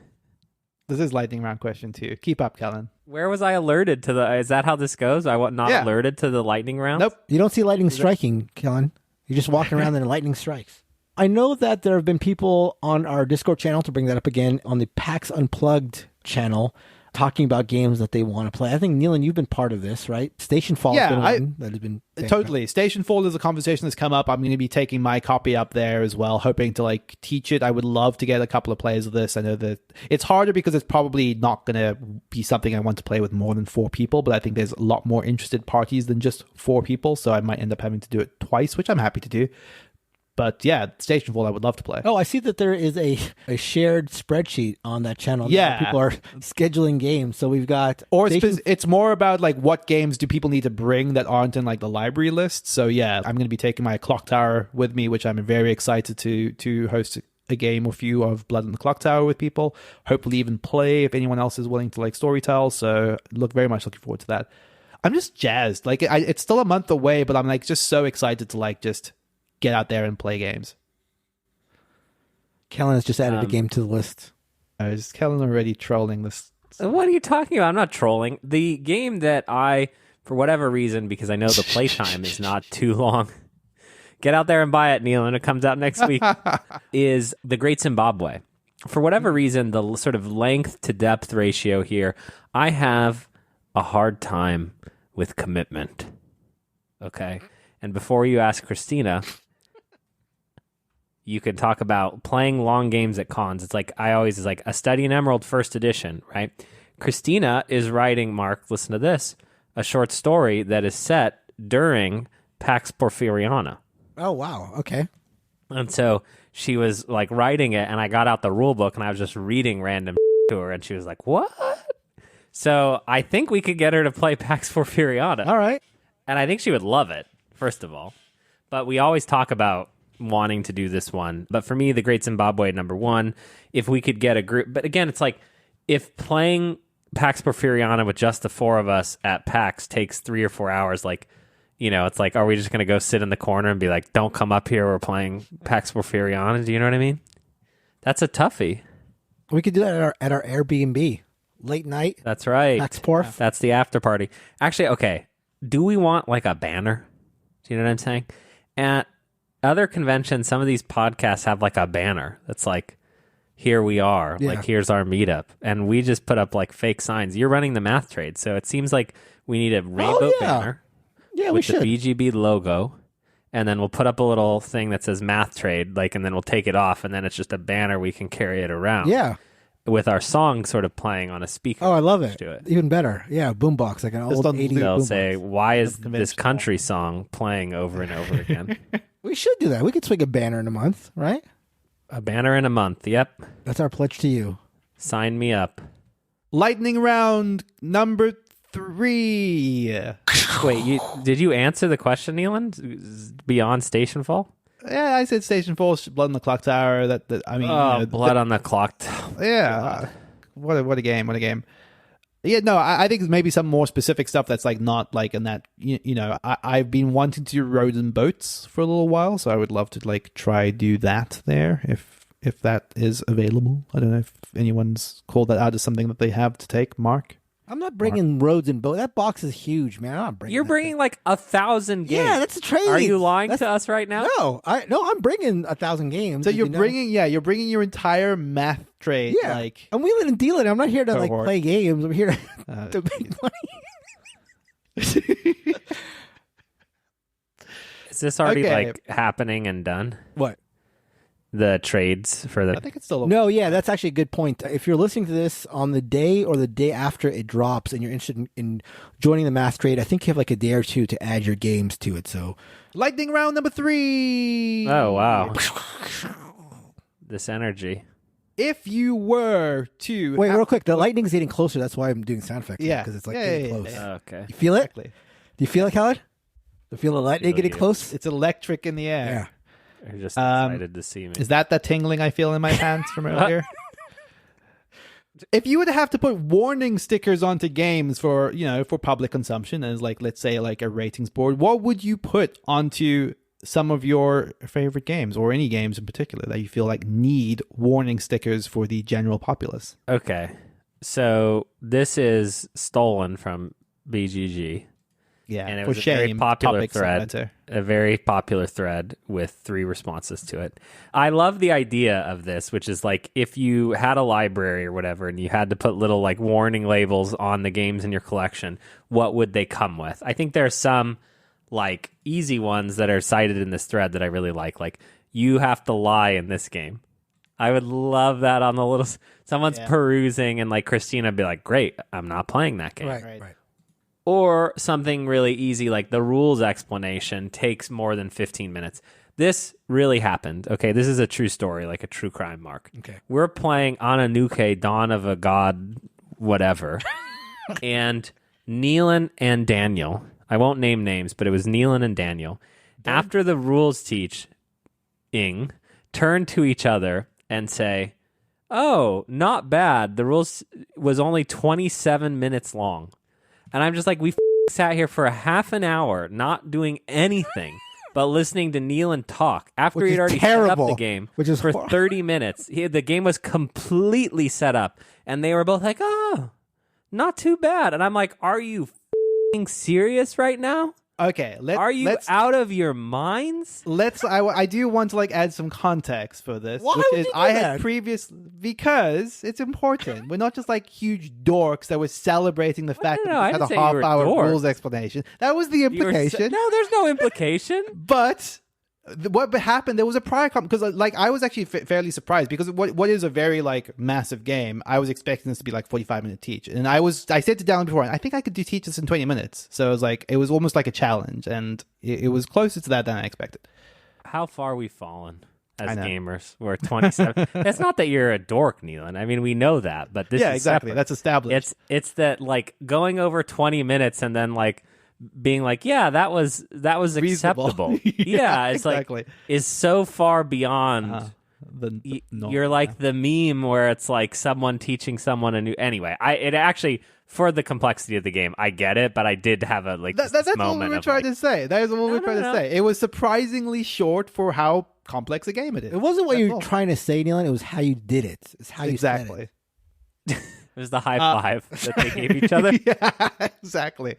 This is lightning round question 2. Keep up, Kellen. Where was I alerted to the? Is that how this goes? I was not Yeah. alerted to the lightning round. Nope. You don't see lightning striking, Kellen. You're just walking around and lightning strikes. I know that there have been people on our Discord channel, to bring that up again, on the PAX Unplugged channel, talking about games that they want to play. I think, Neelan, you've been part of this, right? Stationfall has been one that has been... Totally. Stationfall is a conversation that's come up. I'm going to be taking my copy up there as well, hoping to like teach it. I would love to get a couple of players of this. I know that it's harder because it's probably not going to be something I want to play with more than 4 people, but I think there's a lot more interested parties than just 4 people, so I might end up having to do it twice, which I'm happy to do. But yeah, Stationfall I would love to play. Oh, I see that there is a shared spreadsheet on that channel. Yeah. People are scheduling games. So we've got... It's more about like what games do people need to bring that aren't in like the library list. So yeah, I'm going to be taking my Clocktower with me, which I'm very excited to host a game or few of Blood in the Clocktower with people. Hopefully even play if anyone else is willing to like storytell. So very much looking forward to that. I'm just jazzed. Like it's still a month away, but I'm like just so excited to like just get out there and play games. Kellen has just added a game to the list. Is Kellen already trolling this? What are you talking about? I'm not trolling. The game that I, for whatever reason, because I know the playtime is not too long, get out there and buy it, Neil, and it comes out next week, is the Great Zimbabwe. For whatever reason, the sort of length to depth ratio here, I have a hard time with commitment. Okay? And before you ask Christina, you can talk about playing long games at cons. It's like, is like a Study in Emerald first edition, right? Christina is writing, Mark, listen to this, a short story that is set during Pax Porfiriana. Oh, wow. Okay. And so she was like writing it, and I got out the rule book and I was just reading random to her, and she was like, what? So I think we could get her to play Pax Porfiriana. All right. And I think she would love it, first of all. But we always talk about wanting to do this one. But for me, the Great Zimbabwe, number 1, if we could get a group. But again, it's like if playing Pax Porfiriana with just the 4 of us at PAX takes 3 or 4 hours, like, it's like, are we just going to go sit in the corner and be like, don't come up here, we're playing Pax Porfiriana? Do you know what I mean? That's a toughie. We could do that at our Airbnb. Late night. That's right. Pax Porf. That's the after party. Actually, okay. Do we want like a banner? Do you know what I'm saying? At other conventions, some of these podcasts have like a banner that's like, here we are, like here's our meetup. And we just put up like fake signs. You're running the math trade, so it seems like we need a rainbow banner with the BGB logo. And then we'll put up a little thing that says math trade, like, and then we'll take it off, and then it's just a banner, we can carry it around. Yeah. With our song sort of playing on a speaker. Oh, I love it. To it. Even better. Yeah, boombox, like an old 80s They'll boombox. say, why is this country song playing over and over again? We should do that. We could swing a banner in a month, right? A banner in a month, yep. That's our pledge to you. Sign me up. Lightning round number 3. Wait, did you answer the question, Neelan? Beyond Stationfall? Yeah, I said Stationfall, Blood on the Clocktower. Blood on the Clocktower. Yeah, what a game! What a game! Yeah, no, I think maybe some more specific stuff that's like not like in that. I've been wanting to do roads and boats for a little while, so I would love to like try do that there if that is available. I don't know if anyone's called that out as something that they have to take. Mark. I'm not bringing roads and boats. That box is huge, man. I'm not bringing. You're bringing like 1,000 games. Yeah, that's a trade. Are you lying to us right now? No, I'm bringing 1,000 games. So you're bringing your entire math trade. Yeah, like I'm wheeling and dealing. I'm not here to cohort. like play games. I'm here to make money. Is this already like happening and done? What? The trades for the... I think it's still No, yeah, that's actually a good point. If you're listening to this on the day or the day after it drops and you're interested in joining the math trade, I think you have like a day or two to add your games to it. So, lightning round number 3. Oh, wow. This energy. If you were to... Wait, real quick. The lightning's getting closer. That's why I'm doing sound effects. Yeah. Because it's like getting close. Yeah. Okay. You feel it? Exactly. Do you feel it, Howard? Do you feel the lightning getting you. close? It's electric in the air. Yeah. You're just excited to see me. Is that the tingling I feel in my pants from earlier? If you would have to put warning stickers onto games for public consumption as like, let's say like a ratings board, what would you put onto some of your favorite games, or any games in particular that you feel like need warning stickers for the general populace. Okay. So this is stolen from BGG. Yeah, And it for was a very shame, popular topics thread. matter. A very popular thread with 3 responses to it. I love the idea of this, which is like if you had a library or whatever and you had to put little like warning labels on the games in your collection, what would they come with? I think there are some like easy ones that are cited in this thread that I really like you have to lie in this game. I would love that on the little someone's perusing and like Christina would be like, great, I'm not playing that game. Right. Or something really easy like the rules explanation takes more than 15 minutes. This really happened. Okay, this is a true story, like a true crime, Mark. Okay. We're playing Anunnaki, Dawn of a God, whatever. And Neelan and Daniel, I won't name names, but it was Neelan and Daniel. After the rules teaching, turn to each other and say, oh, not bad. The rules was only 27 minutes long. And I'm just like, we sat here for a half an hour not doing anything but listening to Neelan talk after he'd already set up the game for 30 minutes. The game was completely set up. And they were both like, oh, not too bad. And I'm like, are you serious right now? Okay, are you out of your minds? I do want to like add some context for this. Why which would is you do I that? had because it's important. We're not just like huge dorks that were celebrating the fact that we had a half-hour rules explanation. That was the implication. No, there's no implication. But what happened? There was a prior because like I was actually fairly surprised because what is a very like massive game. I was expecting this to be like 45-minute teach, and I said to Dallin before, I think I could teach this in 20 minutes. So it was almost like a challenge, and it was closer to that than I expected. How far we've fallen as gamers. We're 27. It's not that you're a dork, Neelan. I mean, we know that, but this is exactly separate. That's established. It's that like going over 20 minutes and then like being like, yeah, that was acceptable. Yeah, it's exactly. like is so far beyond. You're like the meme where it's like someone teaching someone a new. Anyway, it actually for the complexity of the game, I get it, but I did have a like that's moment what we were trying to say. That is what we were trying to say. It was surprisingly short for how complex a game it is. It wasn't what you were trying to say, Neelan. It was how you did it. It's how you said it. It was the high five that they gave each other. Yeah, exactly.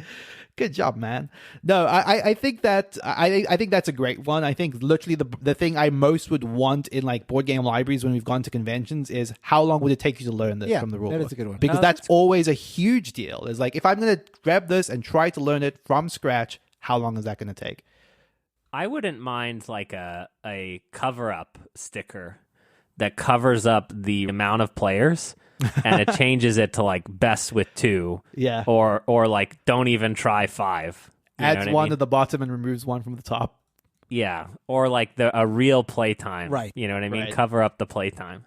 Good job, man. No, I think that I think that's a great one. I think literally the thing I most would want in like board game libraries when we've gone to conventions is how long would it take you to learn this from the rule book? That is a good one. Because that's always a huge deal. It's like if I'm going to grab this and try to learn it from scratch, how long is that going to take? I wouldn't mind like a cover-up sticker that covers up the amount of players and it changes it to like best with 2. Yeah. Or like don't even try 5. Adds one at the bottom and removes one from the top. Yeah. Or like a real playtime. Right. You know what I mean? Right. Cover up the playtime.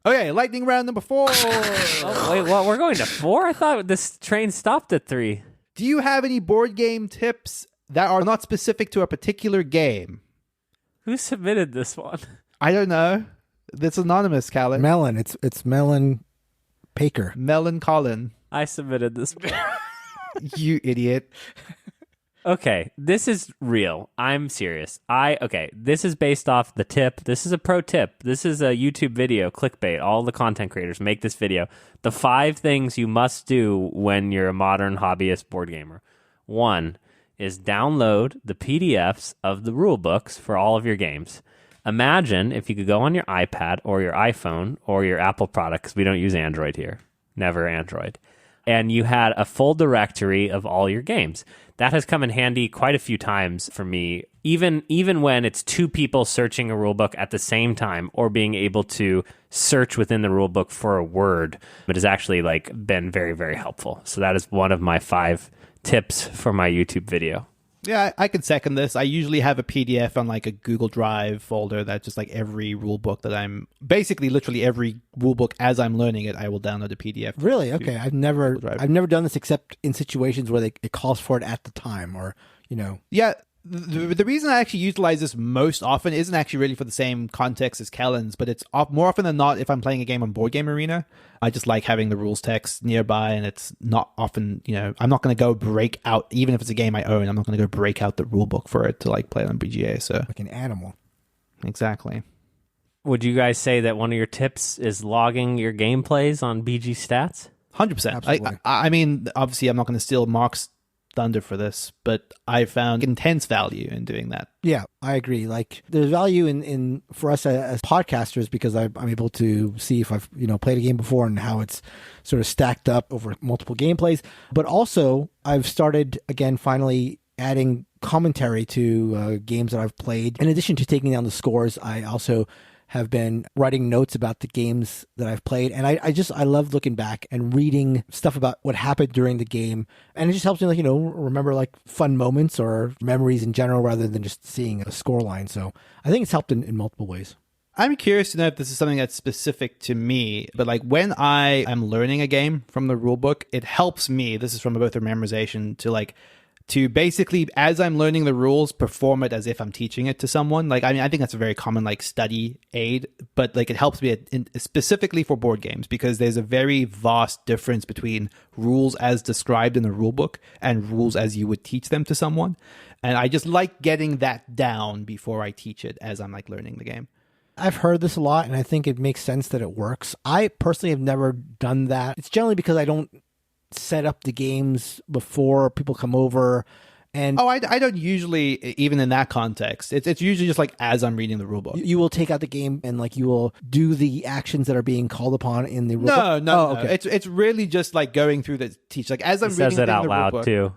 Okay, lightning round number 4. Oh, wait, what? We're going to 4? I thought this train stopped at 3. Do you have any board game tips that are not specific to a particular game? Who submitted this one? I don't know. That's anonymous, Callan. Melon. It's Melon Paker. Melon Colin. I submitted this one. You idiot. Okay, this is real. I'm serious. This is based off the tip. This is a pro tip. This is a YouTube video, clickbait. All the content creators make this video. The 5 things you must do when you're a modern hobbyist board gamer. 1 is download the PDFs of the rule books for all of your games. Imagine if you could go on your iPad or your iPhone or your Apple product, because we don't use Android here. Never Android. And you had a full directory of all your games. That has come in handy quite a few times for me, even when it's 2 people searching a rulebook at the same time or being able to search within the rulebook for a word. It has actually like been very, very helpful. So that is one of my 5 tips for my YouTube video. Yeah, I can second this. I usually have a PDF on like a Google Drive folder that's just like every rule book that I'm basically literally every rule book as I'm learning it, I will download a PDF. Really? Okay. I've never done this except in situations where it calls for it at the time or, you know. Yeah, The reason I actually utilize this most often isn't actually really for the same context as Kellen's, but it's more often than not if I'm playing a game on Board Game Arena. I just like having the rules text nearby, and it's not often, I'm not going to go break out, even if it's a game I own, I'm not going to go break out the rule book for it to like play it on BGA. So Like an animal. Exactly. Would you guys say that one of your tips is logging your gameplays on BG Stats? 100%. Absolutely. I mean, obviously, I'm not going to steal Mark's thunder for this, but I found intense value in doing that. Yeah, I agree. Like, there's value in for us as podcasters because I'm able to see if I've played a game before and how it's sort of stacked up over multiple gameplays. But also, I've started again finally adding commentary to games that I've played. In addition to taking down the scores, I also have been writing notes about the games that I've played. And I love looking back and reading stuff about what happened during the game. And it just helps me, remember fun moments or memories in general rather than just seeing a score line. So I think it's helped in multiple ways. I'm curious to know if this is something that's specific to me, but when I am learning a game from the rulebook, it helps me, this is from both the memorization, to basically, as I'm learning the rules, perform it as if I'm teaching it to someone. I think that's a very common study aid, but it helps me specifically for board games because there's a very vast difference between rules as described in the rule book and rules as you would teach them to someone. And I just like getting that down before I teach it as I'm learning the game. I've heard this a lot, and I think it makes sense that it works. I personally have never done that. It's generally because I don't set up the games before people come over. And I don't usually, even in that context, it's usually just as I'm reading the rulebook. You will take out the game and you will do the actions that are being called upon in the rulebook? No. Okay. It's really just going through the teach. As I'm He reading says it out the loud rulebook, too.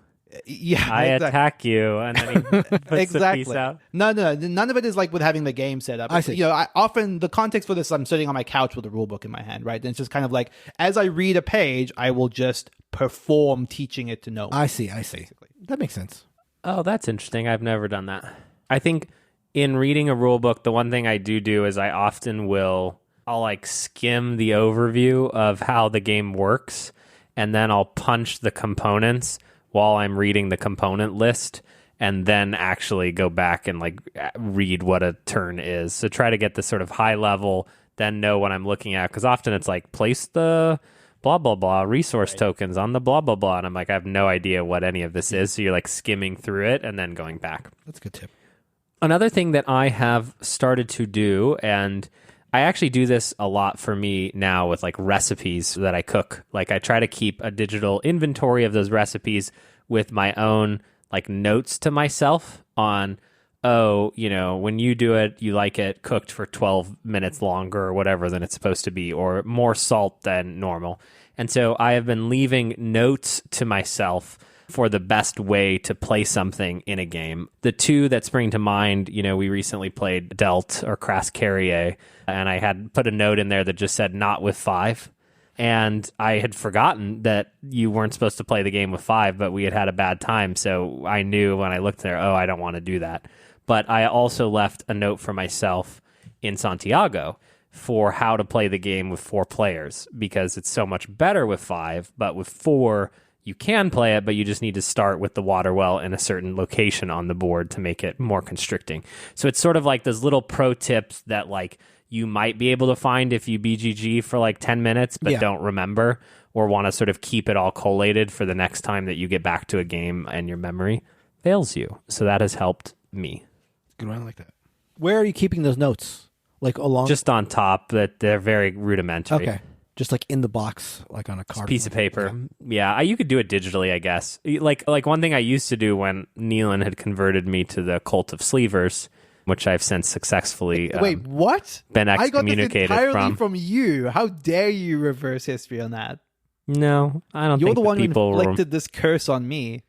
Yeah, I exactly. attack you, and then he puts Exactly. the piece out. No, none of it is with having the game set up. I see. I often the context for this, I'm sitting on my couch with the rule book in my hand, right? And it's just kind of as I read a page, I will just perform teaching it to no one. I see. Basically. That makes sense. Oh, that's interesting. I've never done that. I think in reading a rule book, the one thing I do is I often I'll skim the overview of how the game works, and then I'll punch the components while I'm reading the component list, and then actually go back and read what a turn is. So try to get the sort of high level, then know what I'm looking at, because often it's place the blah, blah, blah resource tokens on the blah, blah, blah. And I'm I have no idea what any of this is. So you're skimming through it and then going back. That's a good tip. Another thing that I have started to do, and I actually do this a lot for me now with recipes that I cook. I try to keep a digital inventory of those recipes with my own notes to myself on, when you do it, you like it cooked for 12 minutes longer or whatever than it's supposed to be, or more salt than normal. And so I have been leaving notes to myself for the best way to play something in a game. The two that spring to mind, we recently played Delt or Crass Carrier, and I had put a note in there that just said not with 5. And I had forgotten that you weren't supposed to play the game with 5, but we had a bad time. So I knew when I looked there, I don't want to do that. But I also left a note for myself in Santiago for how to play the game with 4 players, because it's so much better with 5, but with 4, you can play it, but you just need to start with the water well in a certain location on the board to make it more constricting. So it's sort of those little pro tips that you might be able to find if you BGG for 10 minutes, but don't remember or want to sort of keep it all collated for the next time that you get back to a game and your memory fails you. So that has helped me. Good one. I like that. Where are you keeping those notes? Along? Just on top, that they're very rudimentary. Okay. Just in the box, on a card. Piece of paper. Yeah, you could do it digitally, I guess. Like one thing I used to do when Neelan had converted me to the cult of sleevers, which I've since successfully Wait, what? been excommunicated I got this entirely from. from you. How dare you reverse history on that? No, I don't You're think the one who people inflicted this curse on me.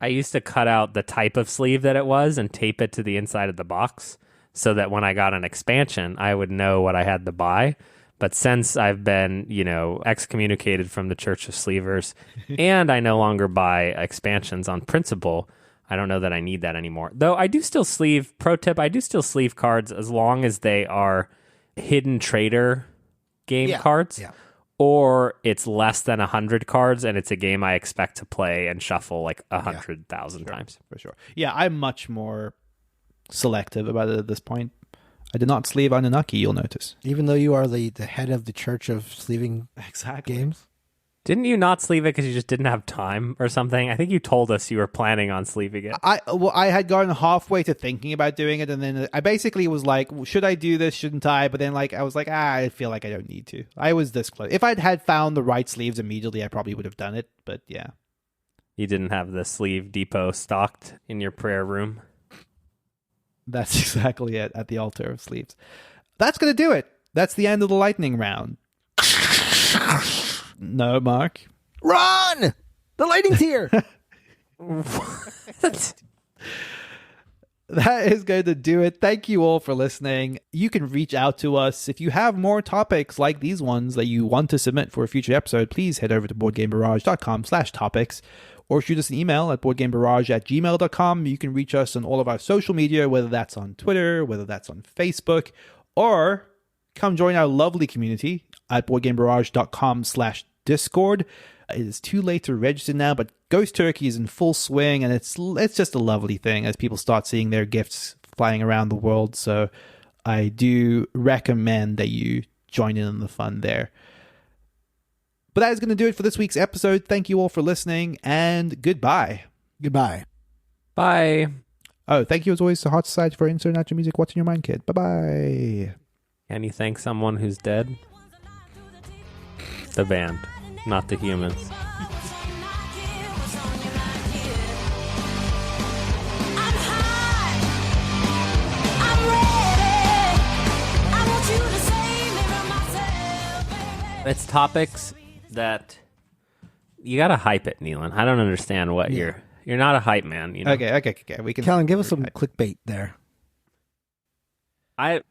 I used to cut out the type of sleeve that it was and tape it to the inside of the box so that when I got an expansion, I would know what I had to buy. But since I've been, excommunicated from the Church of Sleevers and I no longer buy expansions on principle, I don't know that I need that anymore. Though I do still sleeve, pro tip, I do still sleeve cards as long as they are hidden trader game cards. Yeah. or it's less than 100 cards, and it's a game I expect to play and shuffle like 100,000 times. For sure. Yeah, I'm much more selective about it at this point. I did not sleeve Anunnaki, you'll notice. Even though you are the head of the church of sleeving games? Didn't you not sleeve it because you just didn't have time or something? I think you told us you were planning on sleeving it. I had gotten halfway to thinking about doing it, and then I basically was like, should I do this, shouldn't I? But then I was like, I feel like I don't need to. I was this close. If I'd had found the right sleeves immediately, I probably would have done it, but yeah. You didn't have the sleeve depot stocked in your prayer room? That's exactly it, at the altar of sleeves. That's going to do it. That's the end of the lightning round. No, Mark. Run! The lightning's here! That is going to do it. Thank you all for listening. You can reach out to us. If you have more topics like these ones that you want to submit for a future episode, please head over to boardgamebarrage.com/topics or shoot us an email at boardgamebarrage@gmail.com. You can reach us on all of our social media, whether that's on Twitter, whether that's on Facebook, or come join our lovely community at boardgamebarrage.com/discord. It is too late to register now, but Ghost Turkey is in full swing, and it's just a lovely thing as people start seeing their gifts flying around the world. So I do recommend that you join in on the fun there. But that is going to do it for this week's episode. Thank you all for listening, and goodbye. Goodbye. Bye. Oh, thank you as always to Hot Society for inserting out your music. What's in your mind, kid? Bye-bye. Can you thank someone who's dead? The band, not the humans. It's topics that you gotta hype it, Neelan. I don't understand what you're not a hype man. You know? Okay. We can. Callan, give us some clickbait there. Now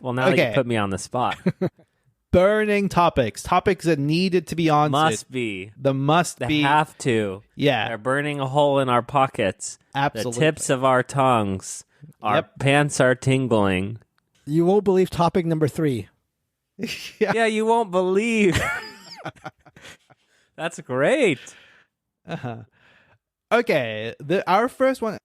that you put me on the spot. Burning topics that needed to be answered. Must be. They have to. Yeah. They're burning a hole in our pockets. Absolutely. The tips of our tongues. Our pants are tingling. You won't believe topic number 3. Yeah, you won't believe. That's great. Uh-huh. Okay, our first one.